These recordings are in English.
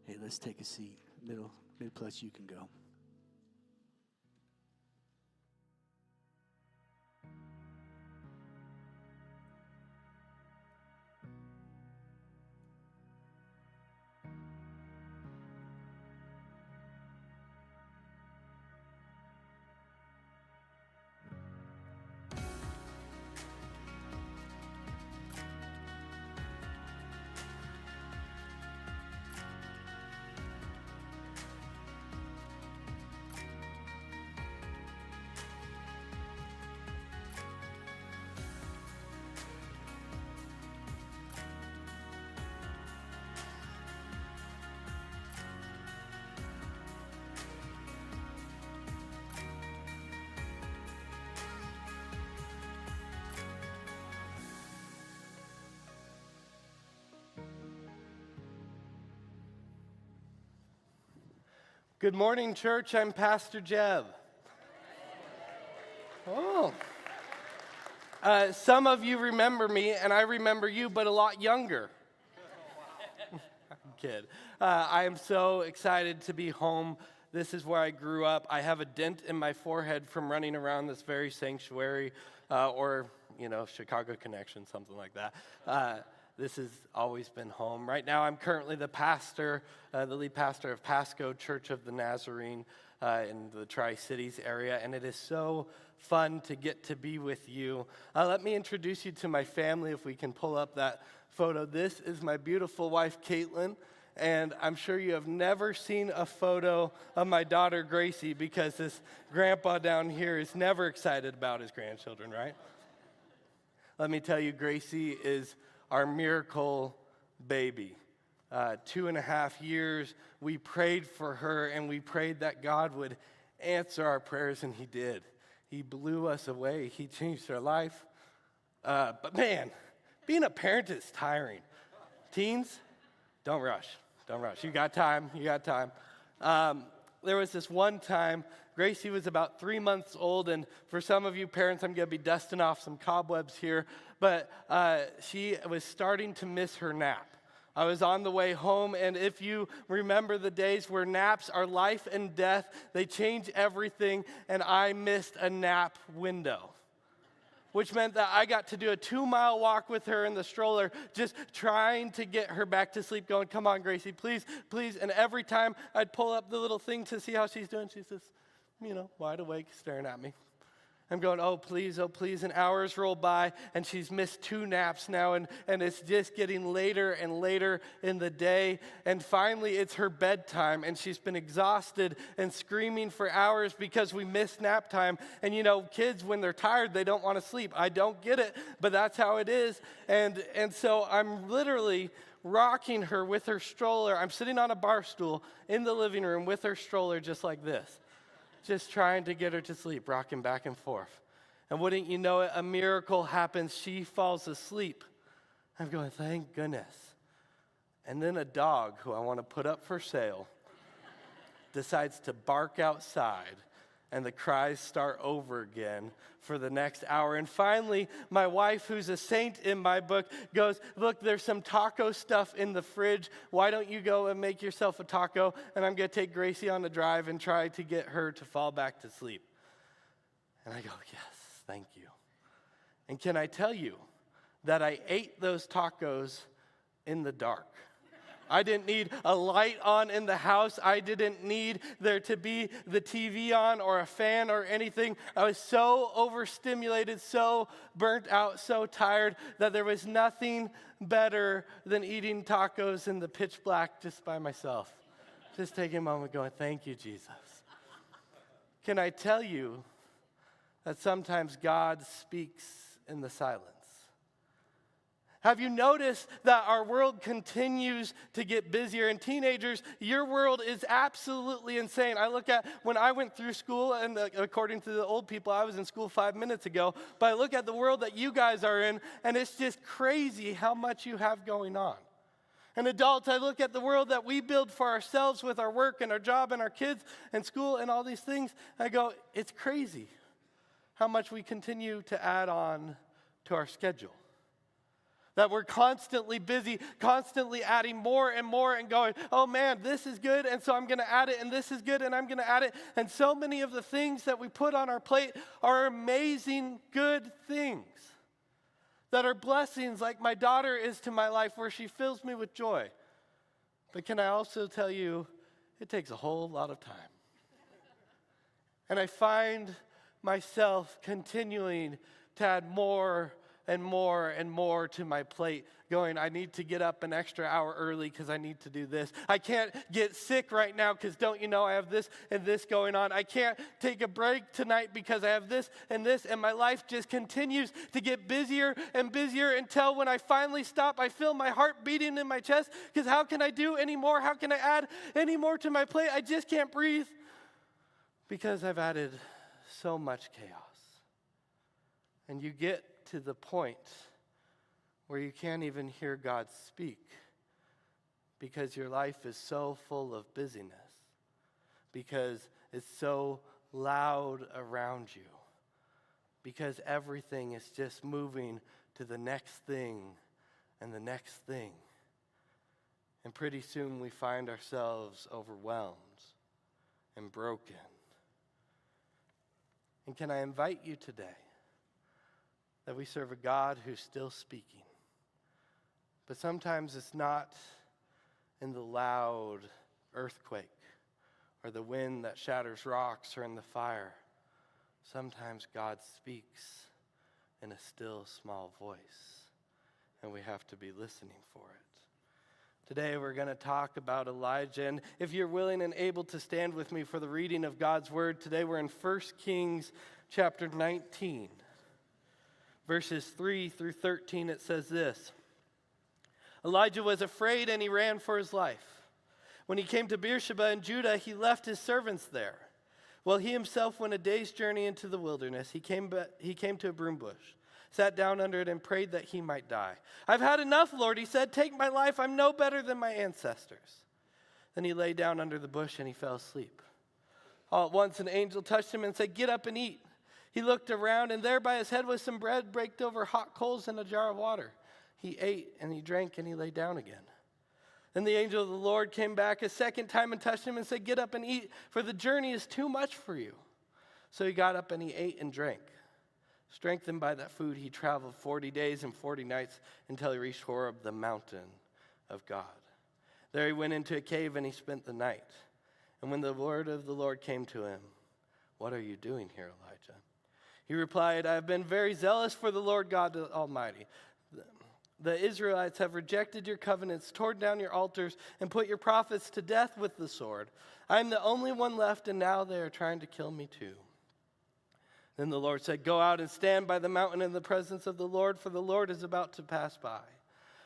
Hey, let's take a seat. Mid plus, you can go. Good morning, church. I'm Pastor Jeb. Oh. Some of you remember me, and I remember you, but a lot younger. I'm kidding. I am so excited to be home. This is where I grew up. I have a dent in my forehead from running around this very sanctuary, or, Chicago Connection, something like that. This has always been home. Right now, I'm currently the pastor, the lead pastor of Pasco Church of the Nazarene in the Tri-Cities area, and it is so fun to get to be with you. Let me introduce you to my family, if we can pull up that photo. This is my beautiful wife, Caitlin, and I'm sure you have never seen a photo of my daughter, Gracie, because this grandpa down here is never excited about his grandchildren, right? Let me tell you, Gracie is our miracle baby. 2.5 years, we prayed for her, and we prayed that God would answer our prayers, and he did. He blew us away. He changed our life. But man, being a parent is tiring. Teens, don't rush. Don't rush. You got time. There was this one time, Gracie was about 3 months old, and for some of you parents, I'm going to be dusting off some cobwebs here, but she was starting to miss her nap. I was on the way home, and if you remember the days where naps are life and death, they change everything, and I missed a nap window, which meant that I got to do a 2-mile walk with her in the stroller, just trying to get her back to sleep, going, come on, Gracie, please, please. And every time I'd pull up the little thing to see how she's doing, she's just, wide awake, staring at me. I'm going, oh, please, and hours roll by, and she's missed 2 naps now, and it's just getting later and later in the day, and finally it's her bedtime, and she's been exhausted and screaming for hours because we missed nap time, and kids, when they're tired, they don't want to sleep. I don't get it, but that's how it is, and so I'm literally rocking her with her stroller. I'm sitting on a bar stool in the living room with her stroller just like this, just trying to get her to sleep, rocking back and forth. And wouldn't you know it, a miracle happens. She falls asleep. I'm going, thank goodness. And then a dog who I want to put up for sale decides to bark outside, and the cries start over again for the next hour. And finally, my wife, who's a saint in my book, goes, look, there's some taco stuff in the fridge. Why don't you go and make yourself a taco? And I'm going to take Gracie on a drive and try to get her to fall back to sleep. And I go, yes, thank you. And can I tell you that I ate those tacos in the dark? I didn't need a light on in the house. I didn't need there to be the TV on or a fan or anything. I was so overstimulated, so burnt out, so tired that there was nothing better than eating tacos in the pitch black just by myself. Just taking a moment going, thank you, Jesus. Can I tell you that sometimes God speaks in the silence? Have you noticed that our world continues to get busier? And teenagers, your world is absolutely insane. I look at when I went through school, and according to the old people, I was in school 5 minutes ago, but I look at the world that you guys are in, and it's just crazy how much you have going on. And adults, I look at the world that we build for ourselves with our work and our job and our kids and school and all these things. I go, it's crazy how much we continue to add on to our schedule. That we're constantly busy, constantly adding more and more and going, oh man, this is good, and so I'm going to add it, and this is good, and I'm going to add it. And so many of the things that we put on our plate are amazing, good things that are blessings, like my daughter is to my life, where she fills me with joy. But can I also tell you, it takes a whole lot of time. And I find myself continuing to add more and more and more to my plate, going, I need to get up an extra hour early because I need to do this. I can't get sick right now because don't you know I have this and this going on. I can't take a break tonight because I have this, and my life just continues to get busier and busier until when I finally stop, I feel my heart beating in my chest because how can I do any more? How can I add any more to my plate? I just can't breathe because I've added so much chaos. And you get to the point where you can't even hear God speak because your life is so full of busyness, because it's so loud around you, because everything is just moving to the next thing and the next thing. And pretty soon we find ourselves overwhelmed and broken. And can I invite you today that we serve a God who's still speaking? But sometimes it's not in the loud earthquake or the wind that shatters rocks or in the fire. Sometimes God speaks in a still small voice, and we have to be listening for it. Today we're going to talk about Elijah, and if you're willing and able to stand with me for the reading of God's word, today we're in 1 Kings chapter 19. Verses 3 through 13, it says this. Elijah was afraid and he ran for his life. When he came to Beersheba in Judah, he left his servants there. While he himself went a day's journey into the wilderness, he came to a broom bush, sat down under it and prayed that he might die. I've had enough, Lord, he said. Take my life. I'm no better than my ancestors. Then he lay down under the bush and he fell asleep. All at once an angel touched him and said, get up and eat. He looked around, and there by his head was some bread baked over hot coals and a jar of water. He ate, and he drank, and he lay down again. Then the angel of the Lord came back a second time and touched him and said, get up and eat, for the journey is too much for you. So he got up and he ate and drank. Strengthened by that food, he traveled 40 days and 40 nights until he reached Horeb, the mountain of God. There he went into a cave, and he spent the night. And when the word of the Lord came to him, what are you doing here, Elijah? He replied, I have been very zealous for the Lord God Almighty. The Israelites have rejected your covenants, torn down your altars, and put your prophets to death with the sword. I am the only one left, and now they are trying to kill me too. Then the Lord said, go out and stand by the mountain in the presence of the Lord, for the Lord is about to pass by.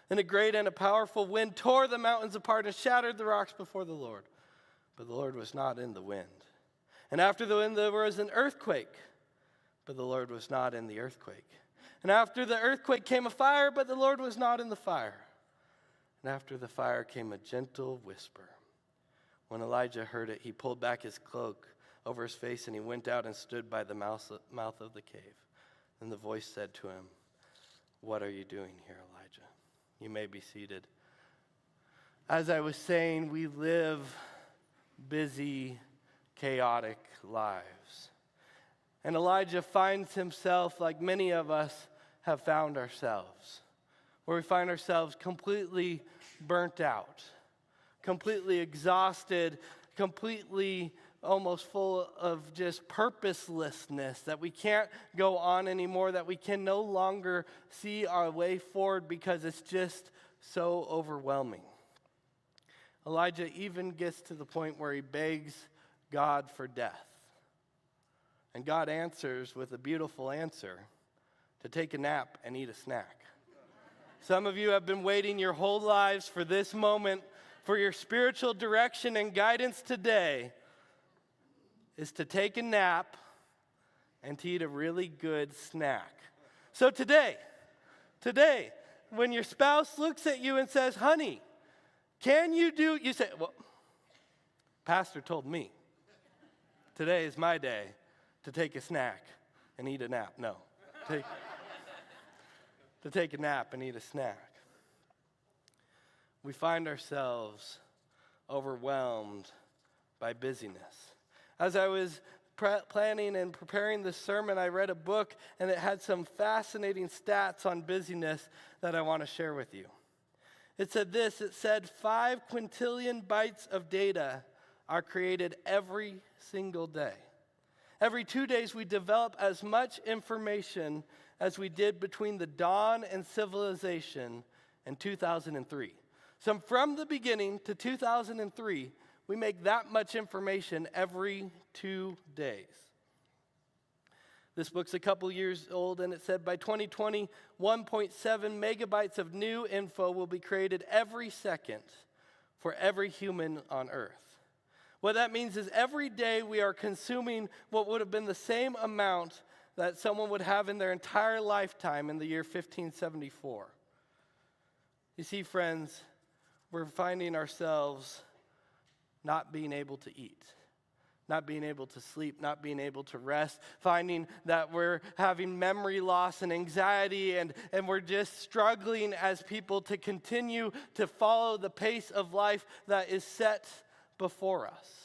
And a great and a powerful wind tore the mountains apart and shattered the rocks before the Lord. But the Lord was not in the wind. And after the wind there was an earthquake, but the Lord was not in the earthquake. And after the earthquake came a fire, but the Lord was not in the fire. And after the fire came a gentle whisper. When Elijah heard it, he pulled back his cloak over his face, and he went out and stood by the mouth of the cave. And the voice said to him, what are you doing here, Elijah? You may be seated. As I was saying, we live busy, chaotic lives. And Elijah finds himself, like many of us have found ourselves, where we find ourselves completely burnt out, completely exhausted, completely almost full of just purposelessness, that we can't go on anymore, that we can no longer see our way forward because it's just so overwhelming. Elijah even gets to the point where he begs God for death. And God answers with a beautiful answer, to take a nap and eat a snack. Some of you have been waiting your whole lives for this moment, for your spiritual direction and guidance today is to take a nap and to eat a really good snack. So today, when your spouse looks at you and says, honey, can you do, you say, well, Pastor told me today is my day to take a snack and eat a nap. No, to take a nap and eat a snack. we find ourselves overwhelmed by busyness. As I was planning and preparing this sermon, I read a book, and it had some fascinating stats on busyness that I want to share with you. It said this, it said 5 quintillion bytes of data are created every single day. Every 2 days, we develop as much information as we did between the dawn and civilization in 2003. So from the beginning to 2003, we make that much information every 2 days. This book's a couple years old, and it said by 2020, 1.7 megabytes of new info will be created every second for every human on Earth. What that means is every day we are consuming what would have been the same amount that someone would have in their entire lifetime in the year 1574. You see, friends, we're finding ourselves not being able to eat, not being able to sleep, not being able to rest, finding that we're having memory loss and anxiety, and we're just struggling as people to continue to follow the pace of life that is set before us.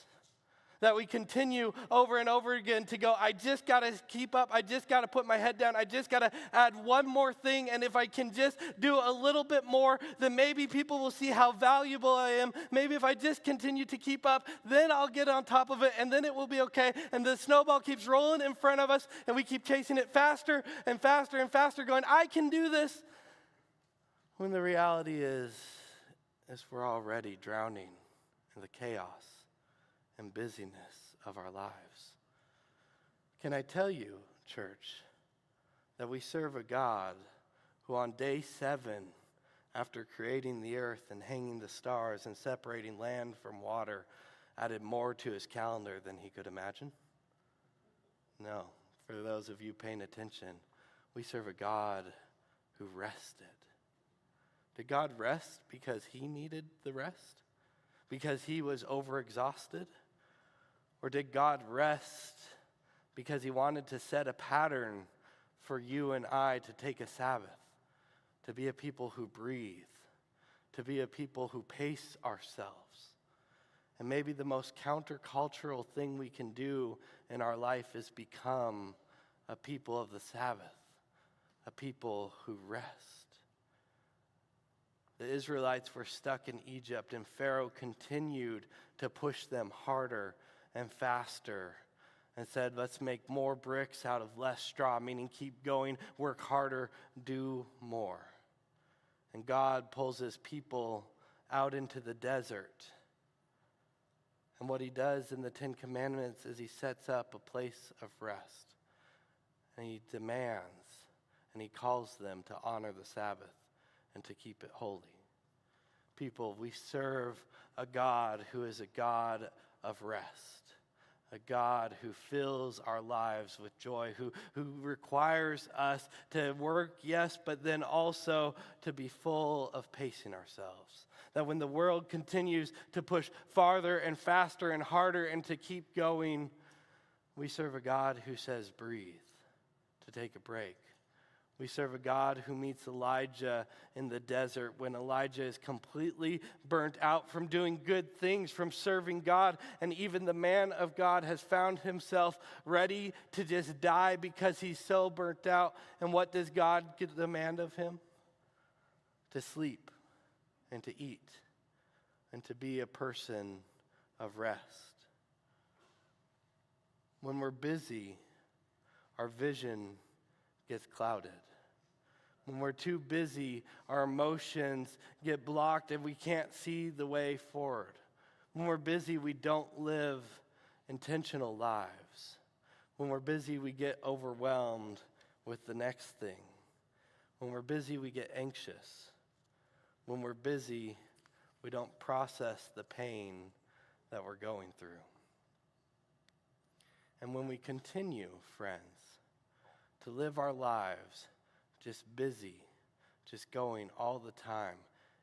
That we continue over and over again to go, I just got to keep up. I just got to put my head down. I just got to add one more thing. And if I can just do a little bit more, then maybe people will see how valuable I am. Maybe if I just continue to keep up, then I'll get on top of it, and then it will be okay. And the snowball keeps rolling in front of us, and we keep chasing it faster and faster and faster, going, I can do this. When the reality is we're already drowning in the chaos and busyness of our lives. Can I tell you, church, that we serve a God who on day 7, after creating the earth and hanging the stars and separating land from water, added more to his calendar than he could imagine? No. For those of you paying attention, we serve a God who rested. Did God rest because he needed the rest? Because he was overexhausted? Or did God rest because he wanted to set a pattern for you and I to take a Sabbath, to be a people who breathe, to be a people who pace ourselves? And maybe the most countercultural thing we can do in our life is become a people of the Sabbath, a people who rest. The Israelites were stuck in Egypt, and Pharaoh continued to push them harder and faster and said, let's make more bricks out of less straw, meaning keep going, work harder, do more. And God pulls his people out into the desert. And what he does in the 10 Commandments is he sets up a place of rest. And he demands and he calls them to honor the Sabbath and to keep it holy. People, we serve a God who is a God of rest, a God who fills our lives with joy, who requires us to work, yes, but then also to be full of pacing ourselves. That when the world continues to push farther and faster and harder and to keep going, we serve a God who says breathe, to take a break. We serve a God who meets Elijah in the desert when Elijah is completely burnt out from doing good things, from serving God. And even the man of God has found himself ready to just die because he's so burnt out. And what does God demand of him? To sleep and to eat and to be a person of rest. When we're busy, our vision gets clouded. When we're too busy, our emotions get blocked and we can't see the way forward. When we're busy, we don't live intentional lives. When we're busy, we get overwhelmed with the next thing. When we're busy, we get anxious. When we're busy, we don't process the pain that we're going through. And when we continue, friends, to live our lives just busy, just going all the time,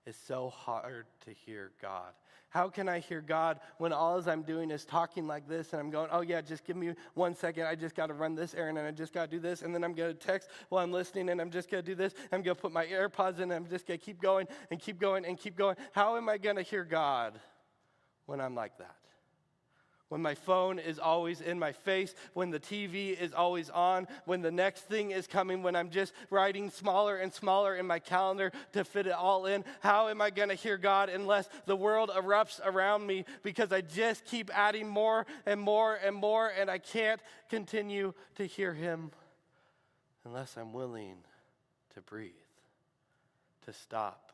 it's so hard to hear God. How can I hear God when all I'm doing is talking like this and I'm going, oh yeah, just give me 1 second. I just got to run this errand and I just got to do this. And then I'm going to text while I'm listening and I'm just going to do this. I'm going to put my AirPods in and I'm just going to keep going and keep going and keep going. How am I going to hear God when I'm like that? When my phone is always in my face, when the TV is always on, when the next thing is coming, when I'm just writing smaller and smaller in my calendar to fit it all in, how am I going to hear God unless the world erupts around me because I just keep adding more and more and more and I can't continue to hear him unless I'm willing to breathe, to stop,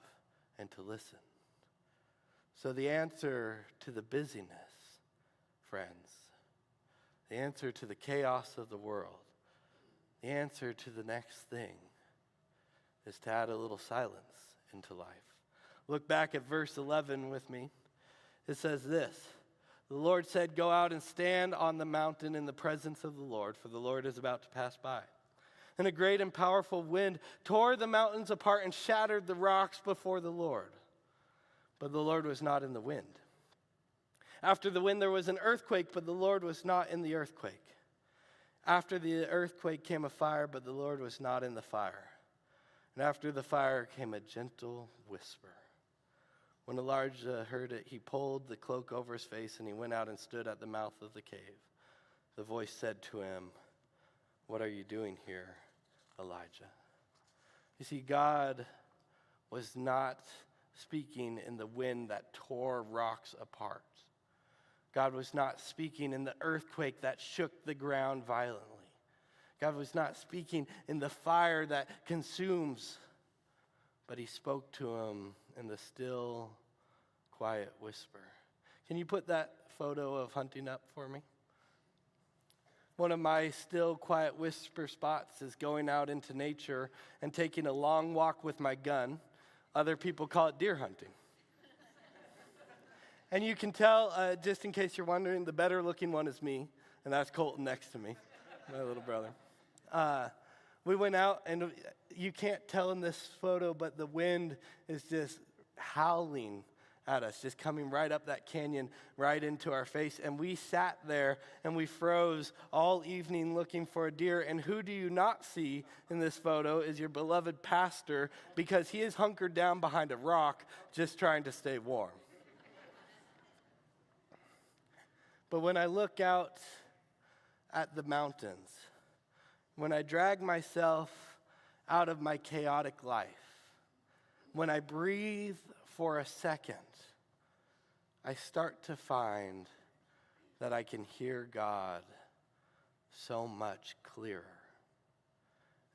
and to listen. So the answer to the busyness, friends, the answer to the chaos of the world, the answer to the next thing is to add a little silence into life. Look back at verse 11 with me. It says this, the Lord said, go out and stand on the mountain in the presence of the Lord, for the Lord is about to pass by. And a great and powerful wind tore the mountains apart and shattered the rocks before the Lord. But the Lord was not in the wind. After the wind, there was an earthquake, but the Lord was not in the earthquake. After the earthquake came a fire, but the Lord was not in the fire. And after the fire came a gentle whisper. When Elijah heard it, he pulled the cloak over his face, and he went out and stood at the mouth of the cave. The voice said to him, what are you doing here, Elijah? You see, God was not speaking in the wind that tore rocks apart. God was not speaking in the earthquake that shook the ground violently. God was not speaking in the fire that consumes, but he spoke to him in the still, quiet whisper. Can you put that photo of hunting up for me? One of my still, quiet whisper spots is going out into nature and taking a long walk with my gun. Other people call it deer hunting. And you can tell, just in case you're wondering, the better looking one is me, and that's Colton next to me, my little brother. We went out, and you can't tell in this photo, but the wind is just howling at us, just coming right up that canyon, right into our face. And we sat there, and we froze all evening looking for a deer. And who do you not see in this photo is your beloved pastor, because he is hunkered down behind a rock, just trying to stay warm. But when I look out at the mountains, when I drag myself out of my chaotic life, when I breathe for a second, I start to find that I can hear God so much clearer.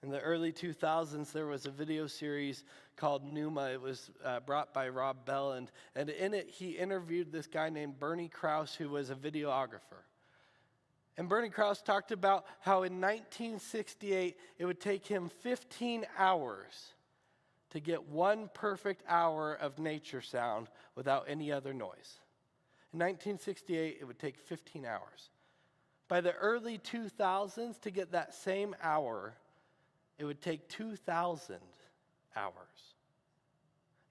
In the early 2000s, there was a video series called Pneuma. It was brought by Rob Bell, and in it, he interviewed this guy named Bernie Krause, who was a videographer. And Bernie Krause talked about how in 1968, it would take him 15 hours to get one perfect hour of nature sound without any other noise. In 1968, it would take 15 hours. By the early 2000s, to get that same hour, it would take 2,000 hours.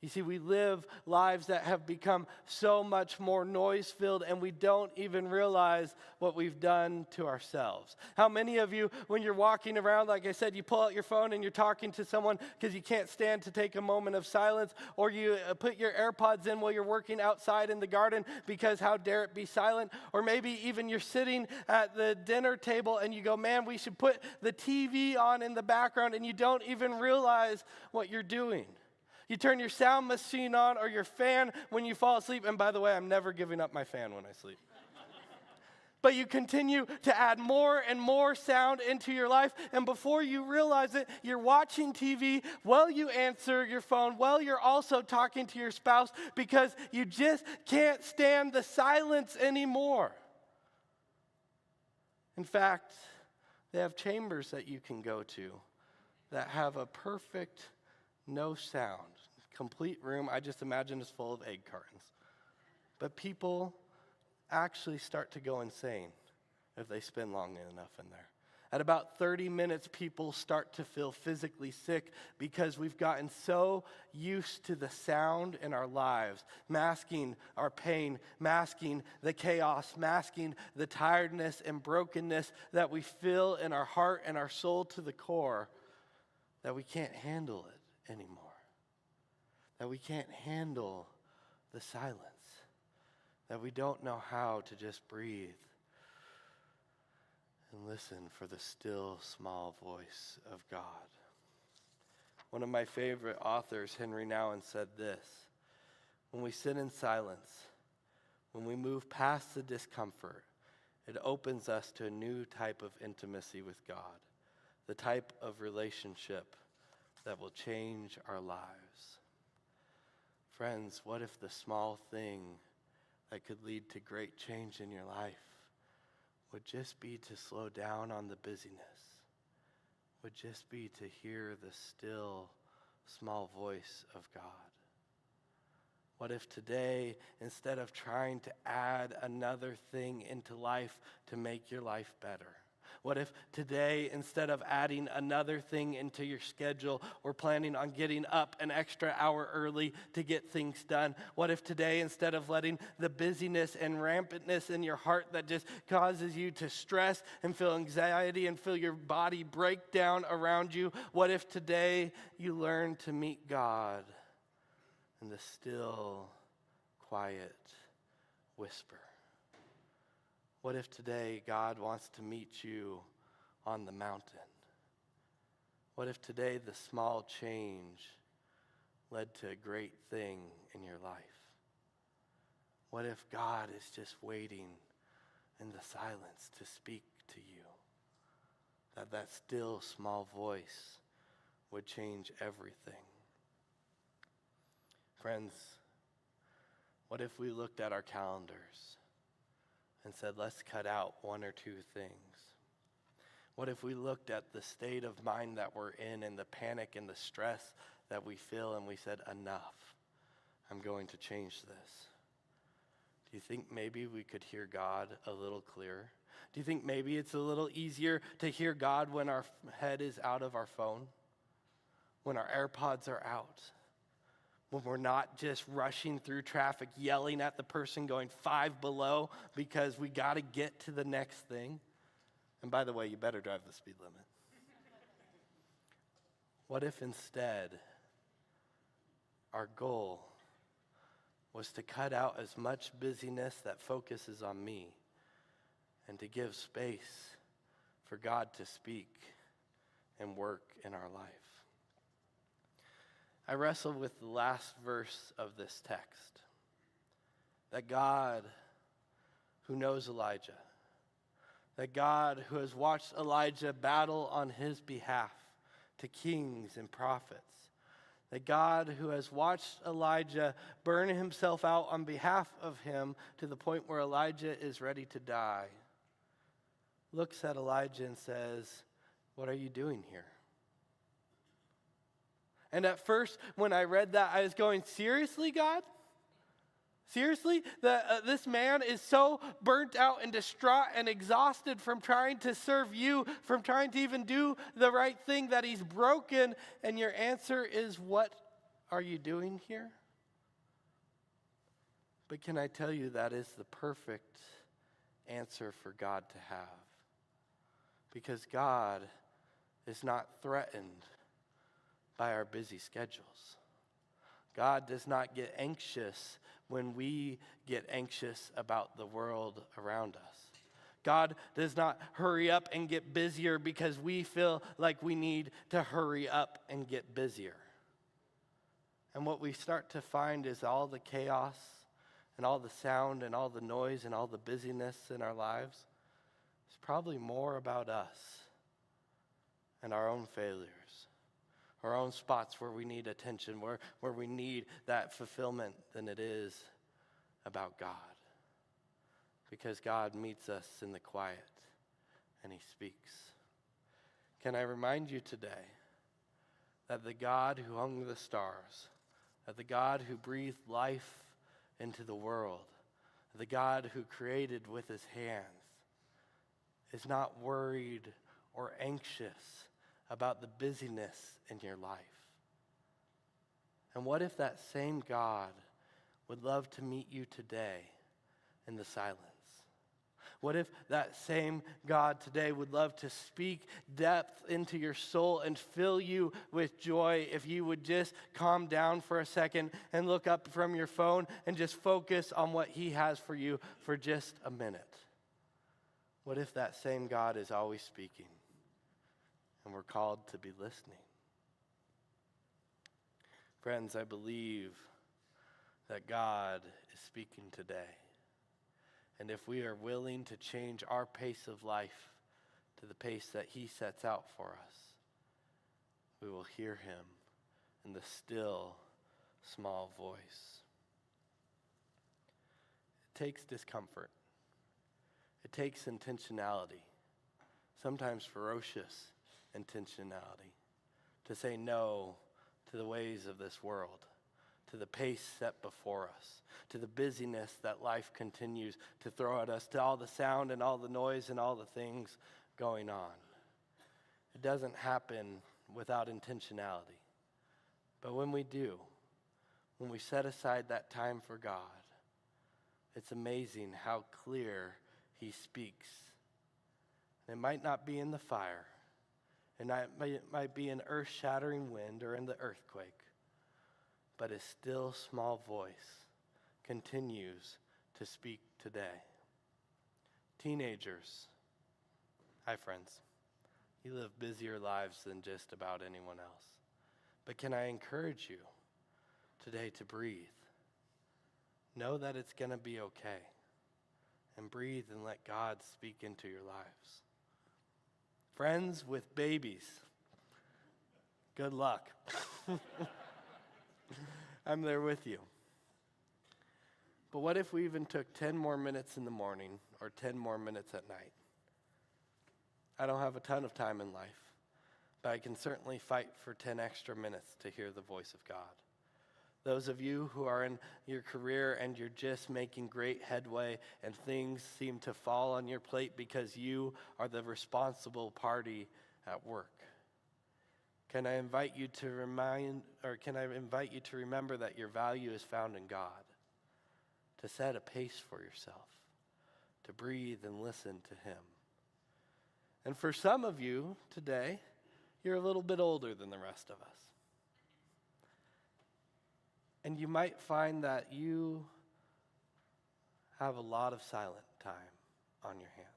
You see, we live lives that have become so much more noise-filled, and we don't even realize what we've done to ourselves. How many of you, when you're walking around, like I said, you pull out your phone and you're talking to someone because you can't stand to take a moment of silence, or you put your AirPods in while you're working outside in the garden because how dare it be silent? Or maybe even you're sitting at the dinner table and you go, man, we should put the TV on in the background, and you don't even realize what you're doing. You turn your sound machine on or your fan when you fall asleep. And by the way, I'm never giving up my fan when I sleep. But you continue to add more and more sound into your life. And before you realize it, you're watching TV while you answer your phone, while you're also talking to your spouse, because you just can't stand the silence anymore. In fact, they have chambers that you can go to that have a perfect no sound, complete room. I just imagine it's full of egg cartons. But people actually start to go insane if they spend long enough in there. At about 30 minutes, people start to feel physically sick because we've gotten so used to the sound in our lives, masking our pain, masking the chaos, masking the tiredness and brokenness that we feel in our heart and our soul to the core, that we can't handle it anymore, that we can't handle the silence, that we don't know how to just breathe and listen for the still, small voice of God. One of my favorite authors, Henry Nouwen, said this: when we sit in silence, when we move past the discomfort, it opens us to a new type of intimacy with God, the type of relationship that will change our lives. Friends, what if the small thing that could lead to great change in your life would just be to slow down on the busyness, would just be to hear the still, small voice of God? What if today, instead of trying to add another thing into life to make your life better, what if today, instead of adding another thing into your schedule or planning on getting up an extra hour early to get things done, what if today, instead of letting the busyness and rampantness in your heart that just causes you to stress and feel anxiety and feel your body break down around you, what if today you learn to meet God in the still, quiet whisper? What if today God wants to meet you on the mountain? What if today the small change led to a great thing in your life? What if God is just waiting in the silence to speak to you? That still small voice would change everything. Friends, what if we looked at our calendars and said, let's cut out one or two things? What if we looked at the state of mind that we're in and the panic and the stress that we feel and we said, enough, I'm going to change this? Do you think maybe we could hear God a little clearer? Do you think maybe it's a little easier to hear God when our head is out of our phone? When our AirPods are out? When we're not just rushing through traffic, yelling at the person going 5 below because we got to get to the next thing? And by the way, you better drive the speed limit. What if instead our goal was to cut out as much busyness that focuses on me and to give space for God to speak and work in our life? I wrestled with the last verse of this text, that God who knows Elijah, that God who has watched Elijah battle on his behalf to kings and prophets, that God who has watched Elijah burn himself out on behalf of him to the point where Elijah is ready to die, looks at Elijah and says, what are you doing here? And at first, when I read that, I was going, seriously, God? Seriously? This man is so burnt out and distraught and exhausted from trying to serve you, from trying to even do the right thing, that he's broken, and your answer is, what are you doing here? But can I tell you, that is the perfect answer for God to have. Because God is not threatened by our busy schedules. God does not get anxious when we get anxious about the world around us. God does not hurry up and get busier because we feel like we need to hurry up and get busier. And what we start to find is all the chaos and all the sound and all the noise and all the busyness in our lives is probably more about us and our own failures, our own spots where we need attention, where we need that fulfillment, than it is about God. Because God meets us in the quiet and he speaks. Can I remind you today that the God who hung the stars, that the God who breathed life into the world, the God who created with his hands, is not worried or anxious about the busyness in your life? And what if that same God would love to meet you today in the silence? What if that same God today would love to speak depth into your soul and fill you with joy if you would just calm down for a second and look up from your phone and just focus on what he has for you for just a minute? What if that same God is always speaking and we're called to be listening? Friends, I believe that God is speaking today. And if we are willing to change our pace of life to the pace that he sets out for us, we will hear him in the still, small voice. It takes discomfort. It takes intentionality, sometimes ferocious intentionality, to say no to the ways of this world, to the pace set before us, to the busyness that life continues to throw at us, to all the sound and all the noise and all the things going on. It doesn't happen without intentionality. But when we do, when we set aside that time for God, it's amazing how clear he speaks. It might not be in the fire, and it might be an earth-shattering wind or in the earthquake, but his still small voice continues to speak today. Teenagers, hi friends, you live busier lives than just about anyone else. But can I encourage you today to breathe? Know that it's going to be okay. And breathe and let God speak into your lives. Friends with babies, good luck. I'm there with you. But what if we even took 10 more minutes in the morning or 10 more minutes at night? I don't have a ton of time in life, but I can certainly fight for 10 extra minutes to hear the voice of God. Those of you who are in your career and you're just making great headway and things seem to fall on your plate because you are the responsible party at work. Can I invite you to remember that your value is found in God? To set a pace for yourself, to breathe and listen to him. And for some of you today, you're a little bit older than the rest of us. And you might find that you have a lot of silent time on your hands.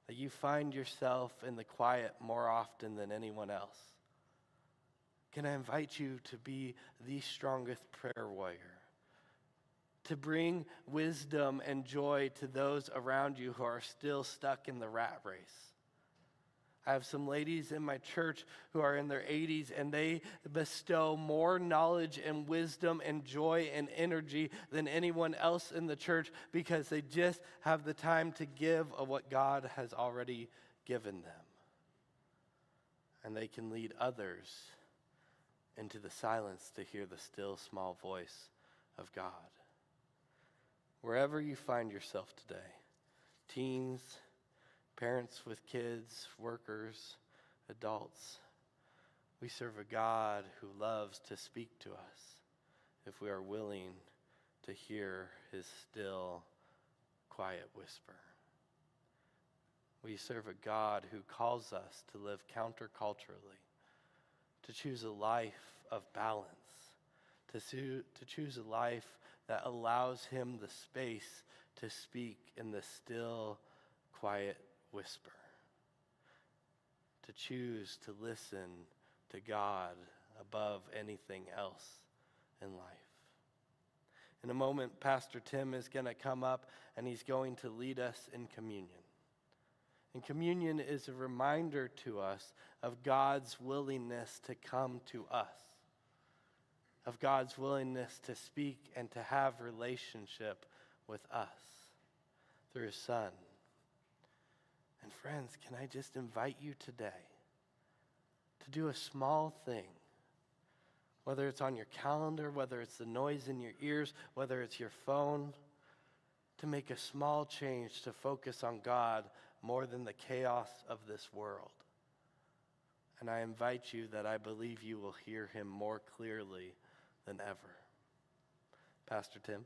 That you find yourself in the quiet more often than anyone else. Can I invite you to be the strongest prayer warrior? To bring wisdom and joy to those around you who are still stuck in the rat race. I have some ladies in my church who are in their 80s, and they bestow more knowledge and wisdom and joy and energy than anyone else in the church because they just have the time to give of what God has already given them. And they can lead others into the silence to hear the still small voice of God. Wherever you find yourself today, teens, parents with kids, workers, adults, we serve a God who loves to speak to us if we are willing to hear his still, quiet whisper. We serve a God who calls us to live counterculturally, to choose a life of balance, to choose a life that allows him the space to speak in the still, quiet whisper. To choose to listen to God above anything else in life. In a moment, Pastor Tim is going to come up and he's going to lead us in communion. And communion is a reminder to us of God's willingness to come to us. Of God's willingness to speak and to have relationship with us through his Son. And friends, can I just invite you today to do a small thing, whether it's on your calendar, whether it's the noise in your ears, whether it's your phone, to make a small change to focus on God more than the chaos of this world. And I invite you that I believe you will hear him more clearly than ever. Pastor Tim.